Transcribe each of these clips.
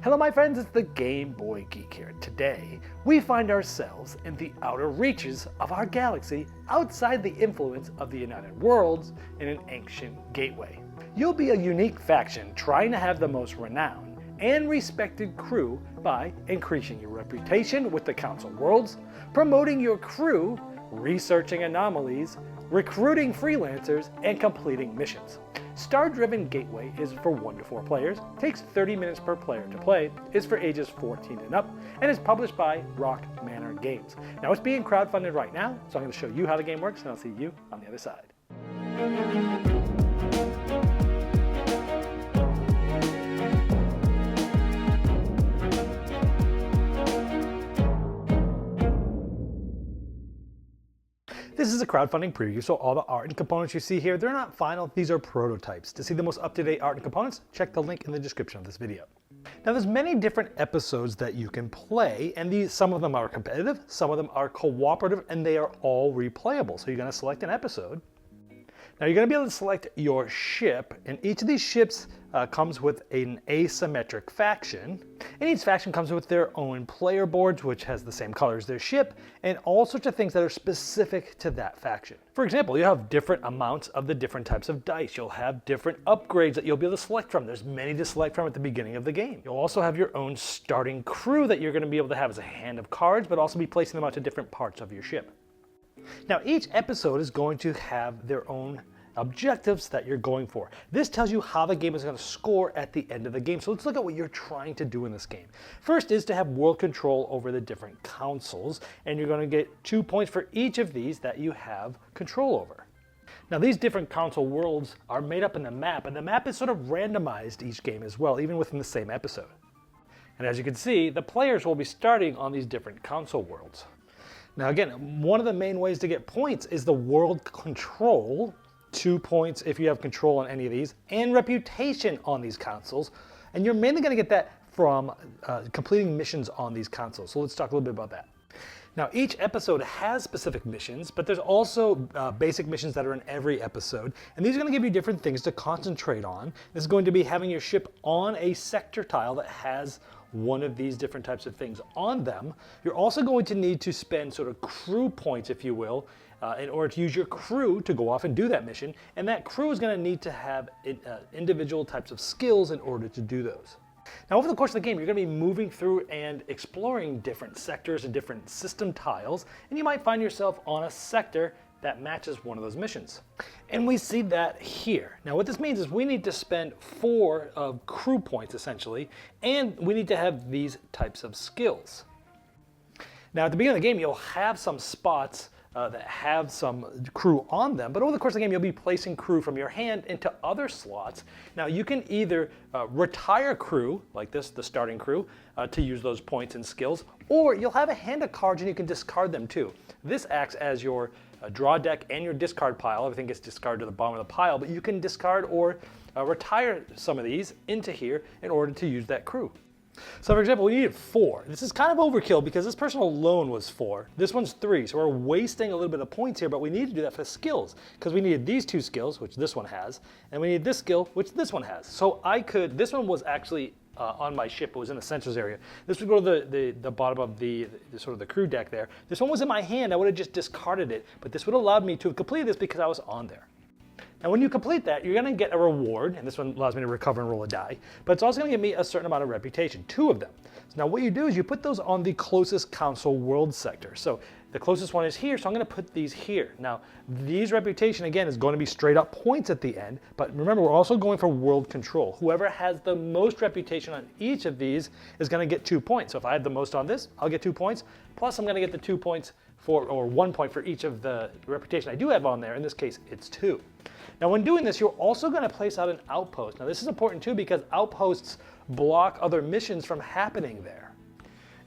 Hello my friends, it's the Game Boy Geek here. Today, we find ourselves in the outer reaches of our galaxy outside the influence of the United Worlds in an ancient gateway. You'll be a unique faction trying to have the most renowned and respected crew by increasing your reputation with the Council Worlds, promoting your crew, researching anomalies, recruiting freelancers, and completing missions. Stardriven Gateway is for 1 to 4 players, takes 30 minutes per player to play, is for ages 14 and up, and is published by Rock Manor Games. Now it's being crowdfunded right now, so I'm going to show you how the game works, and I'll see you on the other side. This is a crowdfunding preview, so all the art and components you see here, they're not final, these are prototypes. To see the most up-to-date art and components, check the link in the description of this video. Now there's many different episodes that you can play, and some of them are competitive, some of them are cooperative, and they are all replayable. So you're going to select an episode. Now you're going to be able to select your ship, and each of these ships comes with an asymmetric faction, and each faction comes with their own player boards, which has the same color as their ship, and all sorts of things that are specific to that faction. For example, you have different amounts of the different types of dice. You'll have different upgrades that you'll be able to select from. There's many to select from at the beginning of the game. You'll also have your own starting crew that you're going to be able to have as a hand of cards, but also be placing them out to different parts of your ship. Now each episode is going to have their own objectives that you're going for. This tells you how the game is going to score at the end of the game. So let's look at what you're trying to do in this game. First is to have world control over the different councils, and you're going to get 2 points for each of these that you have control over. Now these different council worlds are made up in the map, and the map is sort of randomized each game as well, even within the same episode. And as you can see, the players will be starting on these different council worlds. Now again, one of the main ways to get points is the world control. 2 points if you have control on any of these, and reputation on these councils. And you're mainly going to get that from completing missions on these councils. So let's talk a little bit about that. Now each episode has specific missions, but there's also basic missions that are in every episode. And these are going to give you different things to concentrate on. This is going to be having your ship on a sector tile that has one of these different types of things on them. You're also going to need to spend sort of crew points, if you will, in order to use your crew to go off and do that mission. And that crew is going to need to have individual types of skills in order to do those. Now over the course of the game, you're going to be moving through and exploring different sectors and different system tiles, and you might find yourself on a sector that matches one of those missions. And we see that here. Now what this means is we need to spend 4 crew points essentially, and we need to have these types of skills. Now at the beginning of the game, you'll have some spots that have some crew on them, but over the course of the game you'll be placing crew from your hand into other slots. Now you can either retire crew, like this, the starting crew, to use those points and skills, or you'll have a hand of cards and you can discard them too. This acts as your draw deck and your discard pile. Everything gets discarded to the bottom of the pile, but you can discard or retire some of these into here in order to use that crew. So for example, we needed 4. This is kind of overkill because this person alone was 4. This one's 3, so we're wasting a little bit of points here, but we need to do that for skills because we needed these 2 skills, which this one has, and we need this skill, which this one has. So this one was actually on my ship. It was in the sensors area. This would go to the bottom of the sort of the crew deck there. This one was in my hand. I would have just discarded it, but this would have allowed me to complete this because I was on there. Now when you complete that, you're going to get a reward, and this one allows me to recover and roll a die, but it's also going to give me a certain amount of reputation, 2 of them. So now what you do is you put those on the closest council world sector. So the closest one is here, so I'm going to put these here. Now these reputation, again, is going to be straight up points at the end, but remember we're also going for world control. Whoever has the most reputation on each of these is going to get 2 points. So if I have the most on this, I'll get 2 points, plus I'm going to get the 2 points or 1 point for each of the reputation I do have on there. In this case, it's 2. Now when doing this, you're also going to place out an outpost. Now this is important too because outposts block other missions from happening there.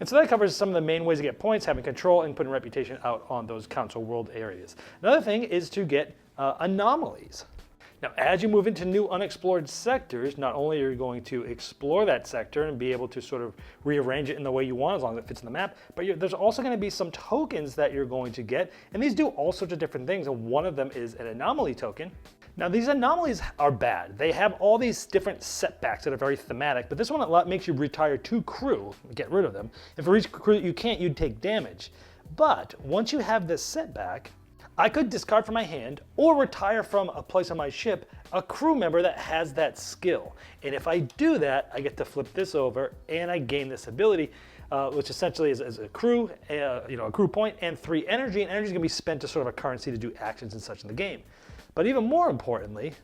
And so that covers some of the main ways to get points, having control, and putting reputation out on those council world areas. Another thing is to get anomalies. Now, as you move into new unexplored sectors, not only are you going to explore that sector and be able to sort of rearrange it in the way you want as long as it fits in the map, but there's also going to be some tokens that you're going to get, and these do all sorts of different things, and one of them is an anomaly token. Now these anomalies are bad. They have all these different setbacks that are very thematic, but this one makes you retire 2 crew, get rid of them. And for each crew that you can't, you'd take damage. But once you have this setback, I could discard from my hand or retire from a place on my ship a crew member that has that skill. And if I do that, I get to flip this over and I gain this ability, which essentially is a crew, a crew point and 3 energy. And energy is going to be spent as sort of a currency to do actions and such in the game. But even more importantly,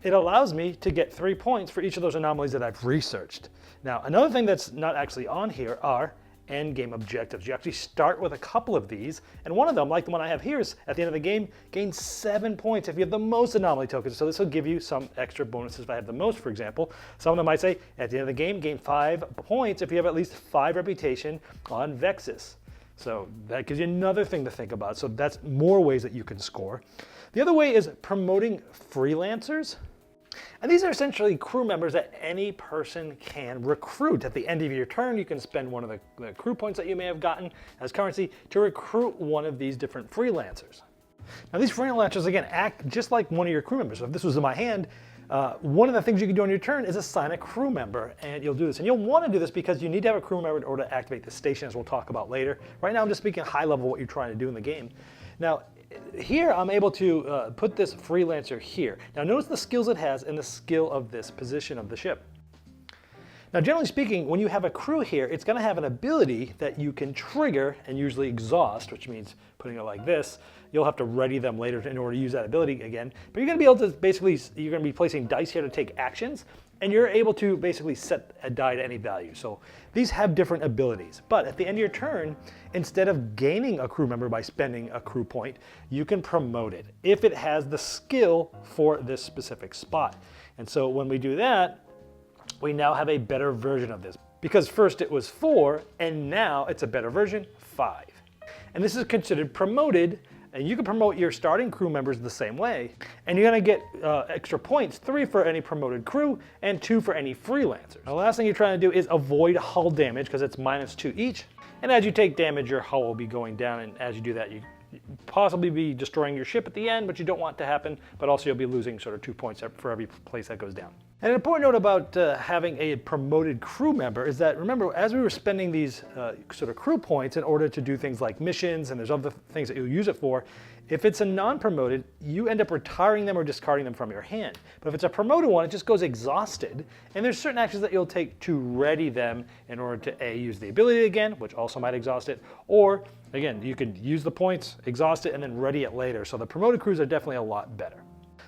it allows me to get 3 points for each of those anomalies that I've researched. Now, another thing that's not actually on here are end game objectives. You actually start with a couple of these, and one of them, like the one I have here, is at the end of the game, gain 7 points if you have the most anomaly tokens. So this will give you some extra bonuses if I have the most, for example. Some of them might say, at the end of the game, gain 5 points if you have at least 5 reputation on Vexus. So that gives you another thing to think about. So that's more ways that you can score. The other way is promoting freelancers. And these are essentially crew members that any person can recruit. At the end of your turn, you can spend one of the crew points that you may have gotten as currency to recruit one of these different freelancers. Now these freelancers, again, act just like one of your crew members. So if this was in my hand, one of the things you can do on your turn is assign a crew member, and you'll do this. And you'll want to do this because you need to have a crew member in order to activate the station, as we'll talk about later. Right now I'm just speaking high level what you're trying to do in the game. Now, here I'm able to put this freelancer here. Now notice the skills it has and the skill of this position of the ship. Now generally speaking, when you have a crew here, it's going to have an ability that you can trigger and usually exhaust, which means putting it like this. You'll have to ready them later in order to use that ability again. But you're going to be able to basically, you're going to be placing dice here to take actions, and you're able to basically set a die to any value. So these have different abilities. But at the end of your turn, instead of gaining a crew member by spending a crew point, you can promote it if it has the skill for this specific spot. And so when we do that, we now have a better version of this. Because first it was 4, and now it's a better version, 5. And this is considered promoted. And you can promote your starting crew members the same way. And you're going to get extra points, 3 for any promoted crew and 2 for any freelancers. The last thing you're trying to do is avoid hull damage because it's -2 each. And as you take damage, your hull will be going down. And as you do that, you possibly be destroying your ship at the end, but you don't want it to happen. But also you'll be losing sort of 2 points for every place that goes down. And an important note about having a promoted crew member is that, remember, as we were spending these sort of crew points in order to do things like missions, and there's other things that you'll use it for, if it's a non-promoted, you end up retiring them or discarding them from your hand. But if it's a promoted one, it just goes exhausted, and there's certain actions that you'll take to ready them in order to A, use the ability again, which also might exhaust it, or, again, you could use the points, exhaust it, and then ready it later. So the promoted crews are definitely a lot better.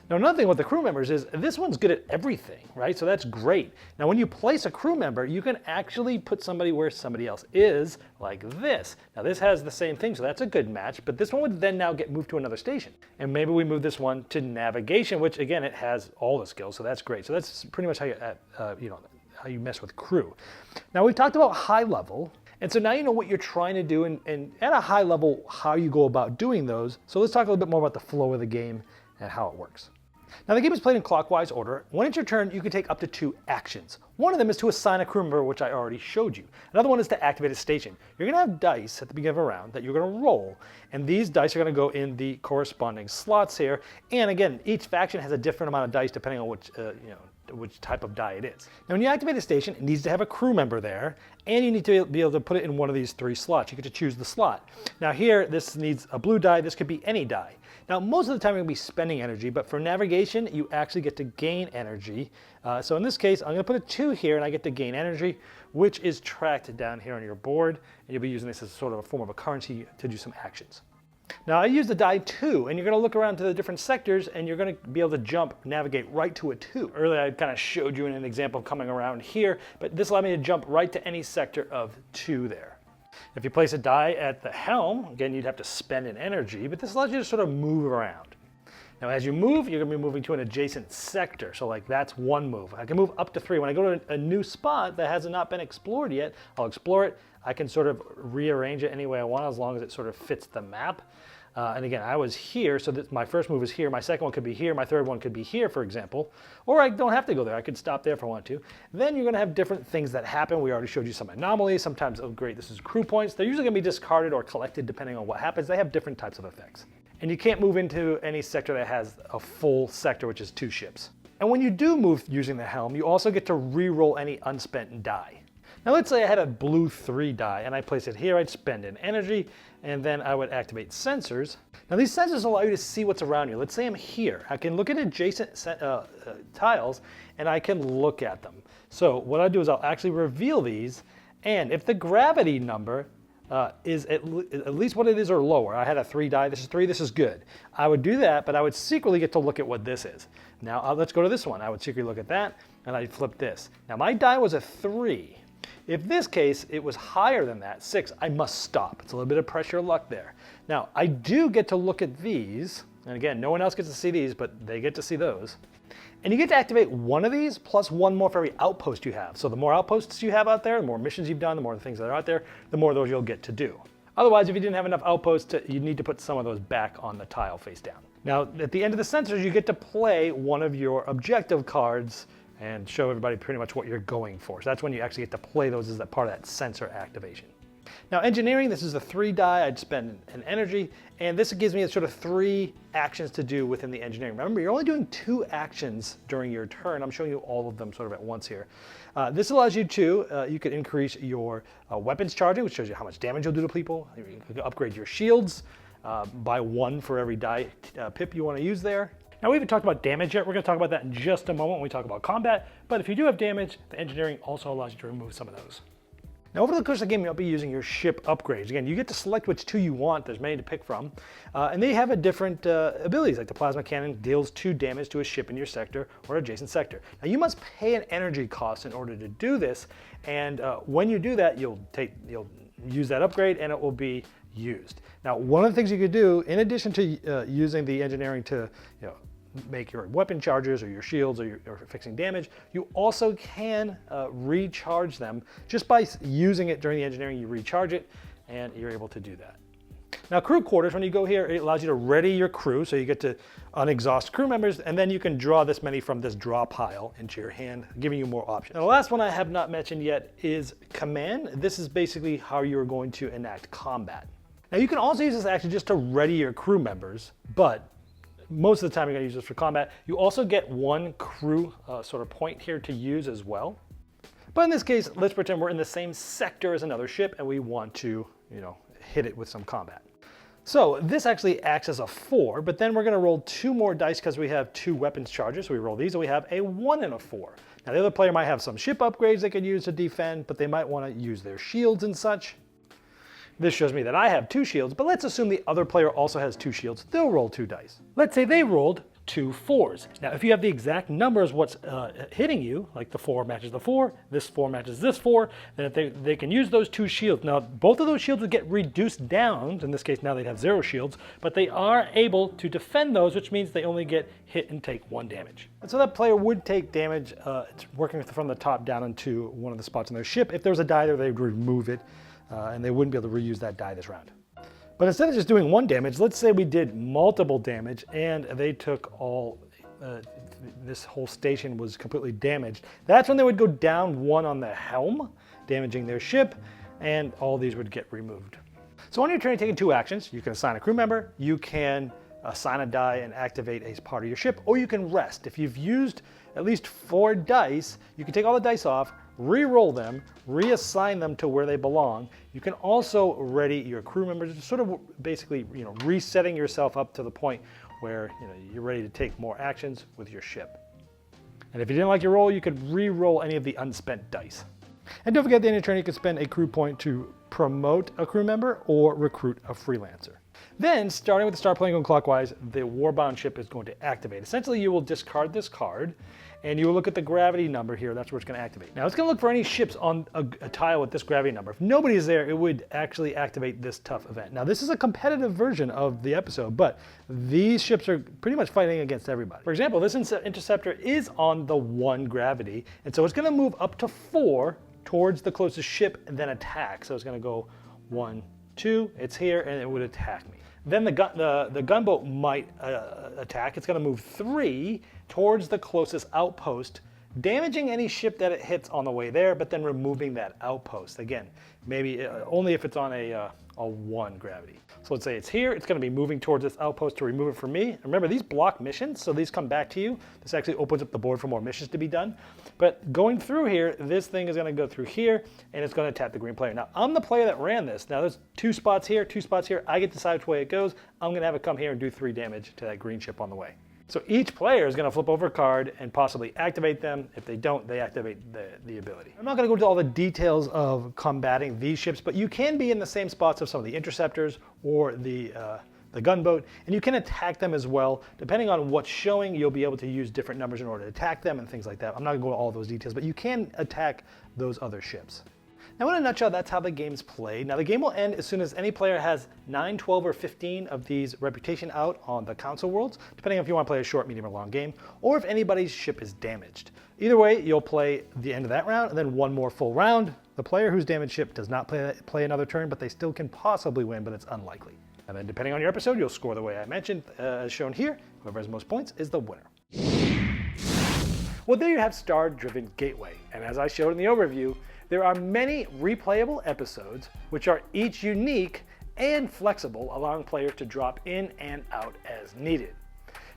Now another thing with the crew members is this one's good at everything, right? So that's great. Now when you place a crew member, you can actually put somebody where somebody else is, like this. Now this has the same thing, so that's a good match, but this one would then now get moved to another station. And maybe we move this one to navigation, which again, it has all the skills, so that's great. So that's pretty much how you, how you mess with crew. Now we talked about high level, and so now you know what you're trying to do, and at a high level, how you go about doing those. So let's talk a little bit more about the flow of the game and how it works. Now the game is played in clockwise order. When it's your turn, you can take up to 2 actions. One of them is to assign a crew member, which I already showed you. Another one is to activate a station. You're going to have dice at the beginning of a round that you're going to roll, and these dice are going to go in the corresponding slots here. And again, each faction has a different amount of dice depending on which type of die it is. Now when you activate a station, it needs to have a crew member there, and you need to be able to put it in one of these 3 slots. You get to choose the slot. Now here, this needs a blue die. This could be any die. Now most of the time you're going to be spending energy, but for navigation, you actually get to gain energy. So in this case, I'm going to put a 2 here, and I get to gain energy, which is tracked down here on your board, and you'll be using this as sort of a form of a currency to do some actions. Now I use the die 2, and you're going to look around to the different sectors, and you're going to be able to navigate right to a 2. Earlier I kind of showed you in an example of coming around here, but this allowed me to jump right to any sector of 2 there. If you place a die at the helm, again you'd have to spend an energy, but this allows you to sort of move around. Now as you move, you're going to be moving to an adjacent sector, so like that's 1 move. I can move up to 3. When I go to a new spot that has not been explored yet, I'll explore it. I can sort of rearrange it any way I want as long as it sort of fits the map. And again, I was here, so that my first move is here, my second one could be here, my third one could be here, for example. Or I don't have to go there, I could stop there if I want to. Then you're going to have different things that happen. We already showed you some anomalies. Sometimes, oh great, this is crew points. They're usually going to be discarded or collected depending on what happens. They have different types of effects. And you can't move into any sector that has a full sector, which is 2 ships. And when you do move using the helm, you also get to re-roll any unspent die. Now let's say I had a blue 3 die and I place it here, I'd spend an energy, and then I would activate sensors. Now these sensors allow you to see what's around you. Let's say I'm here. I can look at adjacent tiles and I can look at them. So what I'll do is I'll actually reveal these, and if the gravity number is at least what it is or lower. I had a 3 die, this is 3, this is good. I would do that, but I would secretly get to look at what this is. Now let's go to this one. I would secretly look at that, and I'd flip this. Now my die was a 3. If this case, it was higher than that, 6, I must stop. It's a little bit of pressure luck there. Now, I do get to look at these, and again, no one else gets to see these, but they get to see those. And you get to activate one of these, plus 1 more for every outpost you have. So the more outposts you have out there, the more missions you've done, the more things that are out there, the more of those you'll get to do. Otherwise, if you didn't have enough outposts, you need to put some of those back on the tile face down. Now, at the end of the sensors, you get to play one of your objective cards and show everybody pretty much what you're going for. So that's when you actually get to play those as a part of that sensor activation. Now engineering, this is a 3 die, I'd spend an energy, and this gives me sort of 3 actions to do within the engineering. Remember, you're only doing 2 actions during your turn. I'm showing you all of them sort of at once here. This allows you to, you could increase your weapons charging, which shows you how much damage you'll do to people. You can upgrade your shields by 1 for every die pip you want to use there. Now we haven't talked about damage yet. We're going to talk about that in just a moment when we talk about combat, but if you do have damage, the engineering also allows you to remove some of those. Now over the course of the game, you'll be using your ship upgrades. Again, you get to select which 2 you want. There's many to pick from. And they have a different abilities, like the plasma cannon deals 2 damage to a ship in your sector or adjacent sector. Now you must pay an energy cost in order to do this, and when you do that, you'll use that upgrade and it will be used. Now one of the things you could do, in addition to using the engineering to make your weapon charges or your shields or fixing damage, you also can recharge them. Just by using it during the engineering, you recharge it, and you're able to do that. Now crew quarters, when you go here, it allows you to ready your crew, so you get to unexhaust crew members, and then you can draw this many from this draw pile into your hand, giving you more options. Now the last one I have not mentioned yet is command. This is basically how you're going to enact combat. Now you can also use this action just to ready your crew members, but most of the time you're going to use this for combat. You also get 1 crew sort of point here to use as well. But in this case, let's pretend we're in the same sector as another ship and we want to, hit it with some combat. So this actually acts as a 4, but then we're going to roll 2 more dice because we have 2 weapons charges. So we roll these and we have a 1 and a 4. Now the other player might have some ship upgrades they could use to defend, but they might want to use their shields and such. This shows me that I have 2 shields, but let's assume the other player also has 2 shields. They'll roll 2 dice. Let's say they rolled 2 4s. Now, if you have the exact numbers what's hitting you, like the 4 matches the 4, this 4 matches this 4, then if they can use those 2 shields. Now, both of those shields would get reduced down. In this case, now they'd have 0 shields, but they are able to defend those, which means they only get hit and take 1 damage. And so that player would take damage. It's working from the top down into one of the spots on their ship. If there was a die there, they would remove it. And they wouldn't be able to reuse that die this round. But instead of just doing 1 damage, let's say we did multiple damage and they took all, this whole station was completely damaged. That's when they would go down 1 on the helm, damaging their ship, and all these would get removed. So on your turn, you're taking 2 actions. You can assign a crew member, you can assign a die and activate a part of your ship, or you can rest. If you've used at least 4 dice, you can take all the dice off, re-roll them, reassign them to where they belong. You can also ready your crew members, sort of basically resetting yourself up to the point where you're ready to take more actions with your ship. And if you didn't like your roll, you could re-roll any of the unspent dice. And don't forget, at the end of your turn, you can spend a crew point to promote a crew member or recruit a freelancer. Then, starting with the start playing going clockwise, the Warbound ship is going to activate. Essentially, you will discard this card, and you will look at the gravity number here. That's where it's going to activate. Now, it's going to look for any ships on a tile with this gravity number. If nobody is there, it would actually activate this tough event. Now, this is a competitive version of the episode, but these ships are pretty much fighting against everybody. For example, this interceptor is on the 1 gravity, and so it's going to move up to 4 towards the closest ship and then attack. So it's going to go 1, 2, it's here, and it would attack me. Then the gunboat might attack. It's going to move 3 towards the closest outpost damaging any ship that it hits on the way there, but then removing that outpost. Again, maybe only if it's on a 1 gravity. So let's say it's here, it's going to be moving towards this outpost to remove it from me. Remember, these block missions, so these come back to you. This actually opens up the board for more missions to be done. But going through here, this thing is going to go through here, and it's going to tap the green player. Now, I'm the player that ran this. Now, there's 2 spots here, 2 spots here. I get to decide which way it goes. I'm going to have it come here and do 3 damage to that green ship on the way. So each player is going to flip over a card and possibly activate them. If they don't, they activate the ability. I'm not going to go into all the details of combating these ships, but you can be in the same spots of some of the interceptors or the gunboat, and you can attack them as well. Depending on what's showing, you'll be able to use different numbers in order to attack them and things like that. I'm not going to go into all those details, but you can attack those other ships. Now, in a nutshell, that's how the game's played. Now, the game will end as soon as any player has 9, 12, or 15 of these reputation out on the console worlds, depending on if you want to play a short, medium, or long game, or if anybody's ship is damaged. Either way, you'll play the end of that round, and then one more full round. The player whose damaged ship does not play another turn, but they still can possibly win, but it's unlikely. And then depending on your episode, you'll score the way I mentioned, as shown here. Whoever has most points is the winner. Well, there you have Star-Driven Gateway, and as I showed in the overview, there are many replayable episodes which are each unique and flexible, allowing players to drop in and out as needed.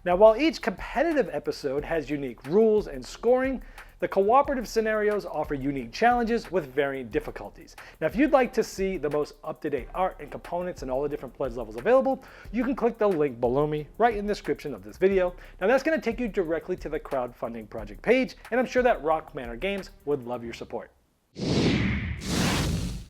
Now, while each competitive episode has unique rules and scoring, the cooperative scenarios offer unique challenges with varying difficulties. Now, if you'd like to see the most up-to-date art and components and all the different pledge levels available, you can click the link below me right in the description of this video. Now, that's going to take you directly to the crowdfunding project page, and I'm sure that Rock Manor Games would love your support.